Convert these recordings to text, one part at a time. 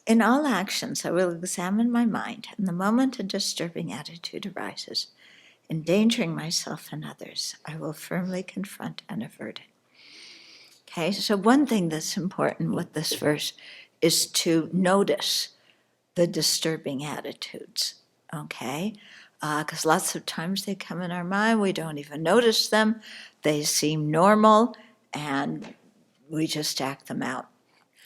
In all actions, I will examine my mind, and the moment a disturbing attitude arises, endangering myself and others, I will firmly confront and avert it. Okay, so one thing that's important with this verse is to notice the disturbing attitudes, okay? Because lots of times they come in our mind, we don't even notice them, they seem normal, and we just act them out.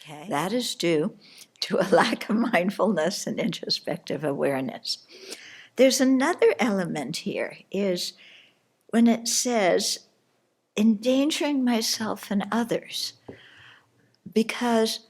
Okay. That is due to a lack of mindfulness and introspective awareness. There's another element here, is when it says, endangering myself and others, because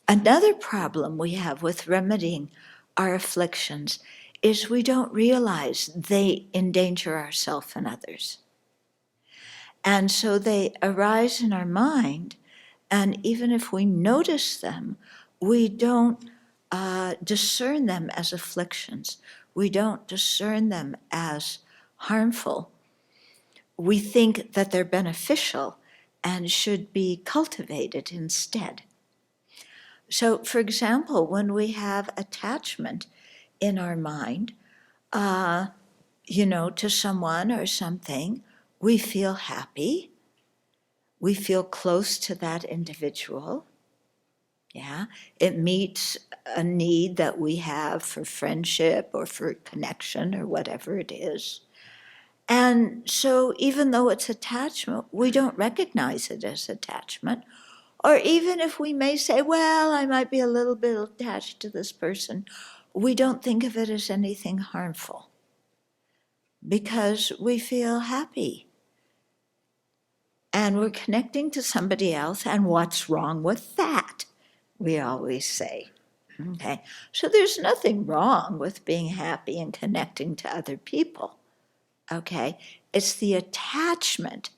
another problem we have with remedying our afflictions is we don't realize they endanger ourselves and others. And so they arise in our mind, and even if we notice them, we don't discern them as afflictions. We don't discern them as harmful. We think that they're beneficial and should be cultivated instead. So, for example, when we have attachment in our mind, to someone or something, we feel happy. We feel close to that individual. Yeah, it meets a need that we have for friendship or for connection or whatever it is. And so even though it's attachment, we don't recognize it as attachment. Or even if we may say, well, I might be a little bit attached to this person, we don't think of it as anything harmful because we feel happy. And we're connecting to somebody else, and what's wrong with that? We always say. Okay, so there's nothing wrong with being happy and connecting to other people. Okay, it's the attachment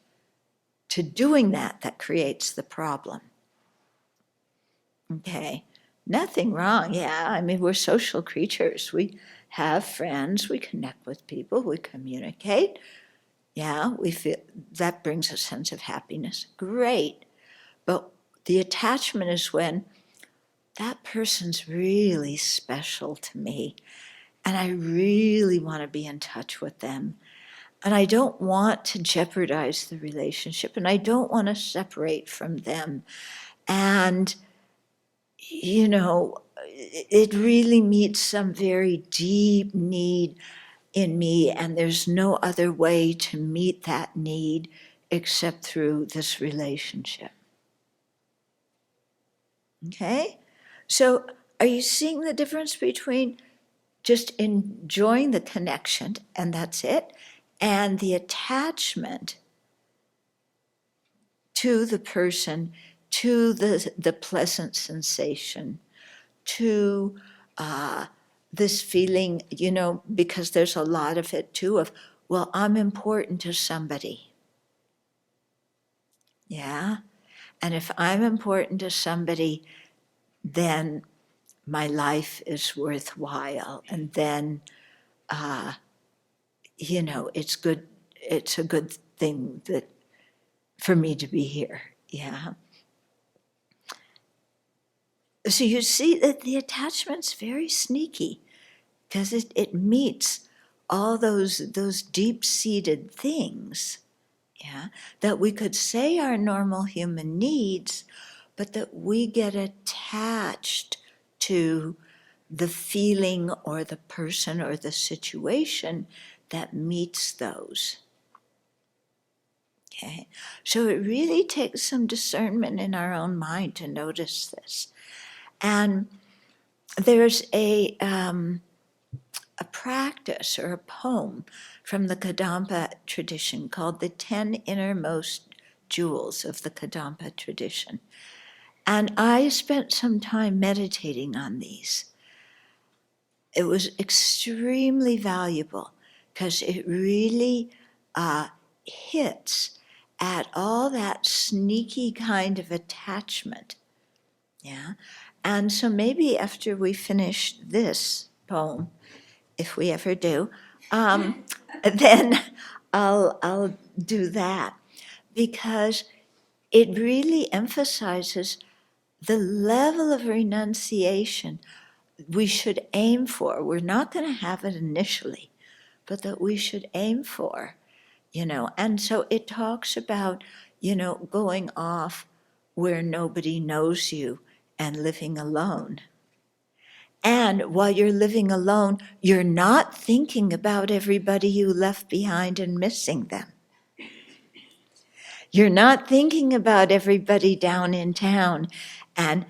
to doing that creates the problem. Okay, nothing wrong. Yeah, I mean, we're social creatures. We have friends, we connect with people, we communicate. Yeah, we feel that brings a sense of happiness. Great. But the attachment is when that person's really special to me, and I really want to be in touch with them. And I don't want to jeopardize the relationship, and I don't want to separate from them. And, it really meets some very deep need in me, and there's no other way to meet that need except through this relationship. Okay? So are you seeing the difference between just enjoying the connection, and that's it, and the attachment to the person, to the pleasant sensation, to this feeling, because there's a lot of it too of, well, I'm important to somebody. Yeah? And if I'm important to somebody, then my life is worthwhile. And then, it's good. It's a good thing that for me to be here. Yeah. So you see that the attachment's very sneaky because it meets all those deep-seated things, yeah, that we could say are normal human needs, but that we get attached to the feeling or the person or the situation that meets those. Okay, so it really takes some discernment in our own mind to notice this. And there's a practice or a poem from the Kadampa tradition called the 10 Innermost Jewels of the Kadampa tradition. And I spent some time meditating on these. It was extremely valuable because it really hits at all that sneaky kind of attachment. Yeah. And so maybe after we finish this poem, if we ever do, then I'll do that, because it really emphasizes the level of renunciation we should aim for. We're not going to have it initially, but that we should aim for, And so it talks about, going off where nobody knows you and living alone. And while you're living alone, you're not thinking about everybody you left behind and missing them. You're not thinking about everybody down in town and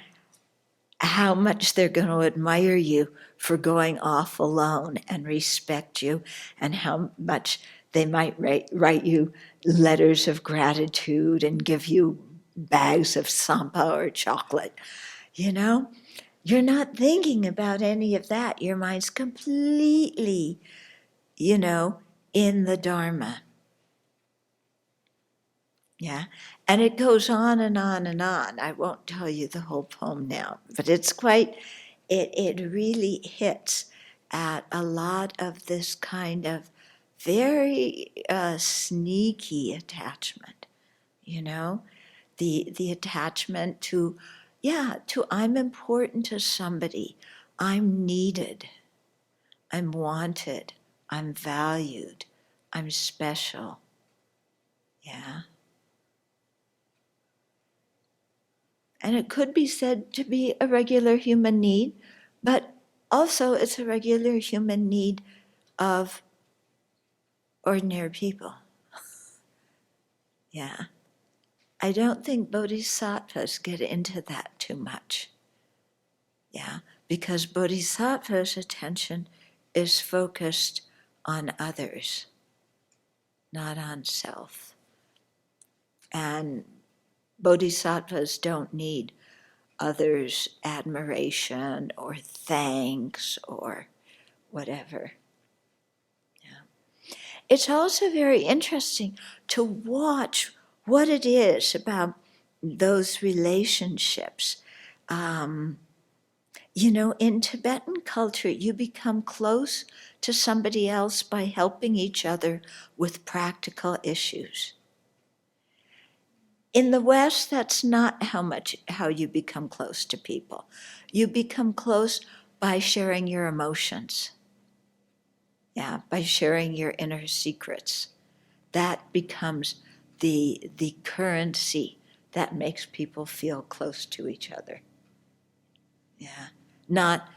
how much they're going to admire you for going off alone and respect you, and how much they might write you letters of gratitude and give you bags of sampa or chocolate. You're not thinking about any of that. Your mind's completely, in the Dharma. Yeah. And it goes on and on and on. I won't tell you the whole poem now, but it really hits at a lot of this kind of very sneaky attachment, the attachment to I'm important to somebody, I'm needed, I'm wanted, I'm valued, I'm special. Yeah. And it could be said to be a regular human need, but also it's a regular human need of ordinary people. Yeah. I don't think bodhisattvas get into that too much. Yeah. Because bodhisattva's attention is focused on others, not on self. And bodhisattvas don't need others' admiration or thanks or whatever. Yeah. It's also very interesting to watch what it is about those relationships. In Tibetan culture, you become close to somebody else by helping each other with practical issues. In the West, that's not how you become close to people. You become close by sharing your emotions. Yeah, by sharing your inner secrets. That becomes the currency that makes people feel close to each other. Yeah, not,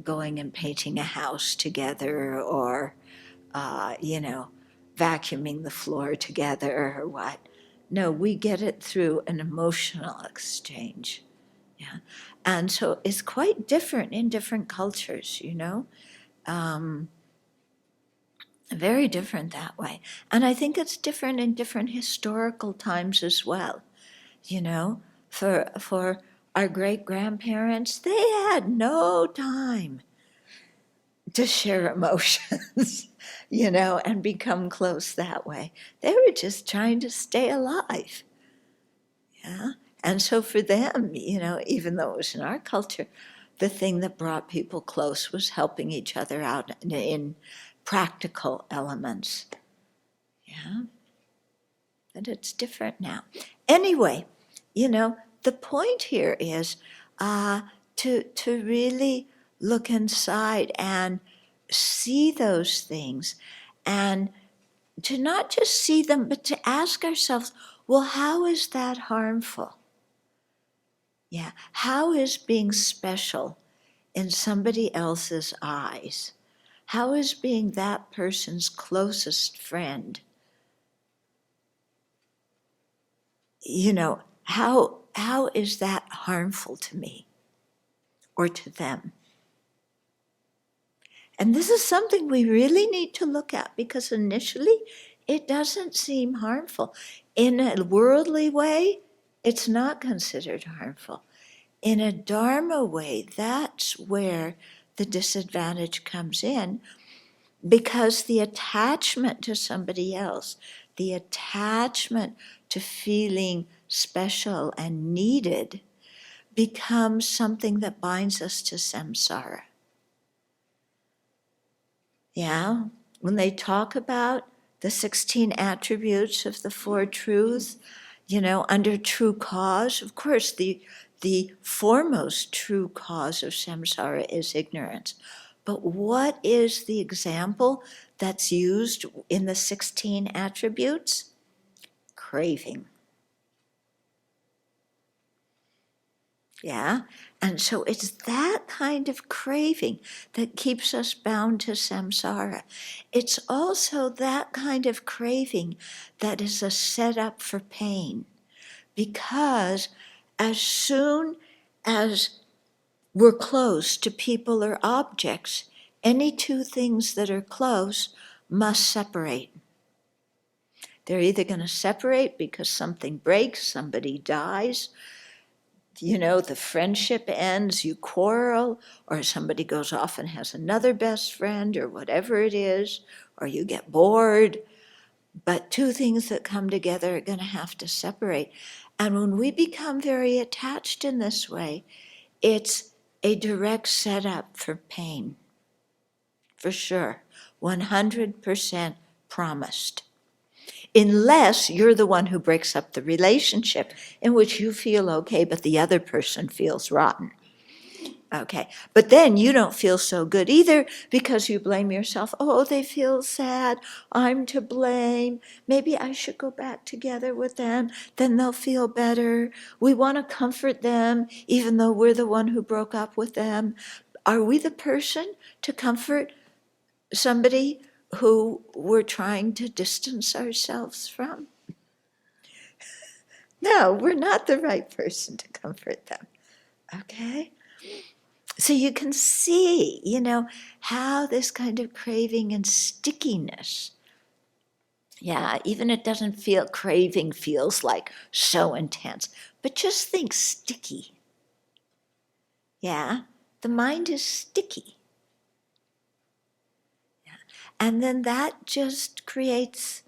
going and painting a house together or, vacuuming the floor together or what. No, we get it through an emotional exchange. Yeah. And so it's quite different in different cultures, very different that way. And I think it's different in different historical times as well. For our great grandparents, they had no time to share emotions, and become close that way. They were just trying to stay alive. Yeah. And so for them, even though it was in our culture, the thing that brought people close was helping each other out in practical elements. Yeah. And it's different now. Anyway, the point here is to really look inside and see those things, and to not just see them, but to ask ourselves, well, how is that harmful? Yeah, how is being special in somebody else's eyes? How is being that person's closest friend? How is that harmful to me or to them? And this is something we really need to look at, because initially it doesn't seem harmful. In a worldly way, it's not considered harmful. In a Dharma way, that's where the disadvantage comes in, because the attachment to somebody else, the attachment to feeling special and needed, becomes something that binds us to samsara. Yeah, when they talk about the 16 attributes of the Four Truths, under true cause. Of course, the foremost true cause of samsara is ignorance. But what is the example that's used in the 16 attributes? Craving. Yeah? And so it's that kind of craving that keeps us bound to samsara. It's also that kind of craving that is a setup for pain. Because as soon as we're close to people or objects, any two things that are close must separate. They're either going to separate because something breaks, somebody dies, the friendship ends, you quarrel, or somebody goes off and has another best friend, or whatever it is, or you get bored. But two things that come together are going to have to separate. And when we become very attached in this way, it's a direct setup for pain. For sure. 100% promised. Unless you're the one who breaks up the relationship, in which you feel okay, but the other person feels rotten. Okay, but then you don't feel so good either because you blame yourself. Oh, they feel sad. I'm to blame. Maybe I should go back together with them. Then they'll feel better. We want to comfort them, even though we're the one who broke up with them. Are we the person to comfort somebody who we're trying to distance ourselves from? No, we're not the right person to comfort them. Okay? So you can see, how this kind of craving and stickiness, even it doesn't feel, craving feels like so intense, but just think sticky. Yeah, the mind is sticky. Yeah. And then that just creates,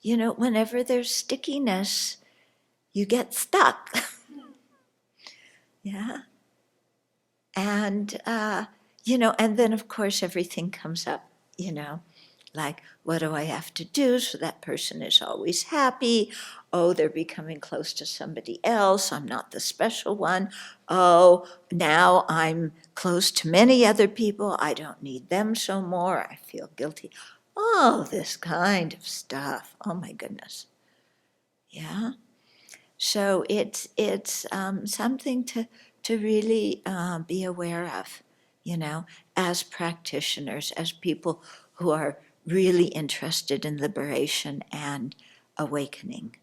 whenever there's stickiness, you get stuck. Yeah. And, and then of course everything comes up, like, what do I have to do so that person is always happy? Oh, they're becoming close to somebody else. I'm not the special one. Oh, now I'm close to many other people. I don't need them so more. I feel guilty. Oh, this kind of stuff. Oh my goodness. Yeah. So it's something to really be aware of, as practitioners, as people who are really interested in liberation and awakening.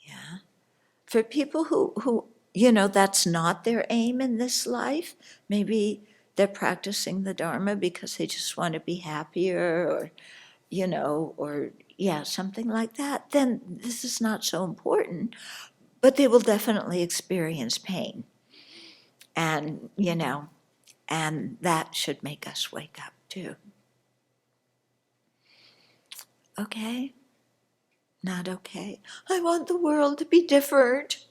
Yeah. For people who that's not their aim in this life, maybe they're practicing the Dharma because they just want to be happier, or something like that, then this is not so important. But they will definitely experience pain. And, and that should make us wake up too. Okay? Not okay. I want the world to be different.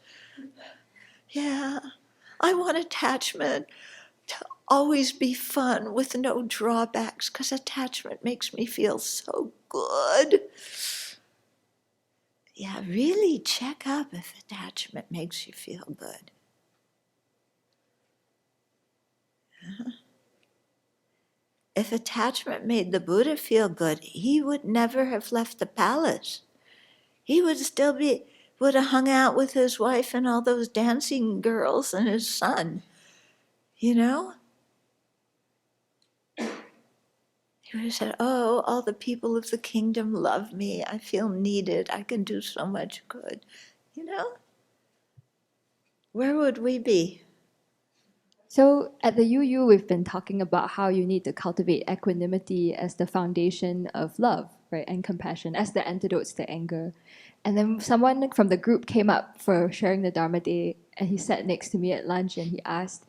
Yeah. I want attachment to always be fun with no drawbacks, because attachment makes me feel so good. Yeah, really check up if attachment makes you feel good. If attachment made the Buddha feel good, he would never have left the palace. He would would have hung out with his wife and all those dancing girls and his son. He would have said, oh, all the people of the kingdom love me. I feel needed. I can do so much good. Where would we be? So at the UU, we've been talking about how you need to cultivate equanimity as the foundation of love, right, and compassion, as the antidotes to anger. And then someone from the group came up for sharing the Dharma Day, and he sat next to me at lunch, and he asked,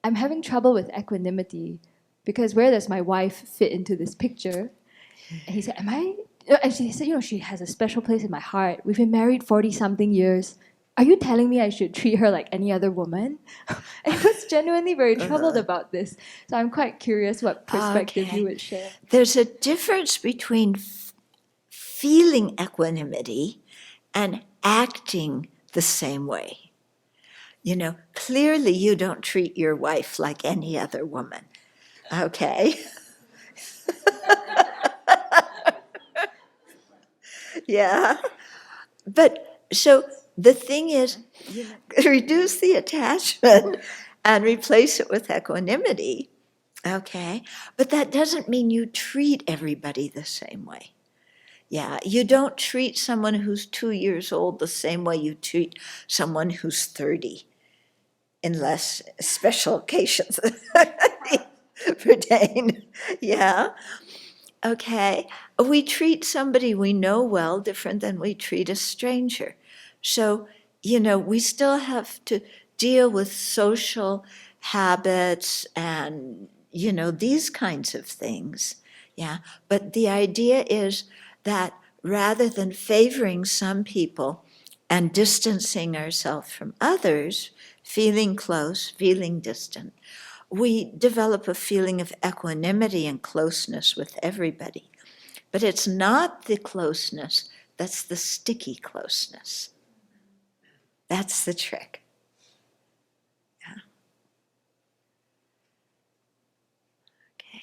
I'm having trouble with equanimity, because where does my wife fit into this picture? And he said, and she said, she has a special place in my heart. We've been married 40-something years. Are you telling me I should treat her like any other woman? And he was genuinely very troubled about this. So I'm quite curious what perspective you would share. There's a difference between feeling equanimity and acting the same way. You know, clearly you don't treat your wife like any other woman, okay? Yeah. But so the thing is, reduce the attachment and replace it with equanimity, okay? But that doesn't mean you treat everybody the same way. Yeah, you don't treat someone who's 2 years old the same way you treat someone who's 30, unless special occasions pertain. Yeah, okay. We treat somebody we know well different than we treat a stranger. So, you know, we still have to deal with social habits and, you know, these kinds of things. Yeah, but the idea is that rather than favoring some people and distancing ourselves from others, feeling close, feeling distant, we develop a feeling of equanimity and closeness with everybody. But it's not the closeness, that's the sticky closeness. That's the trick. Yeah. Okay.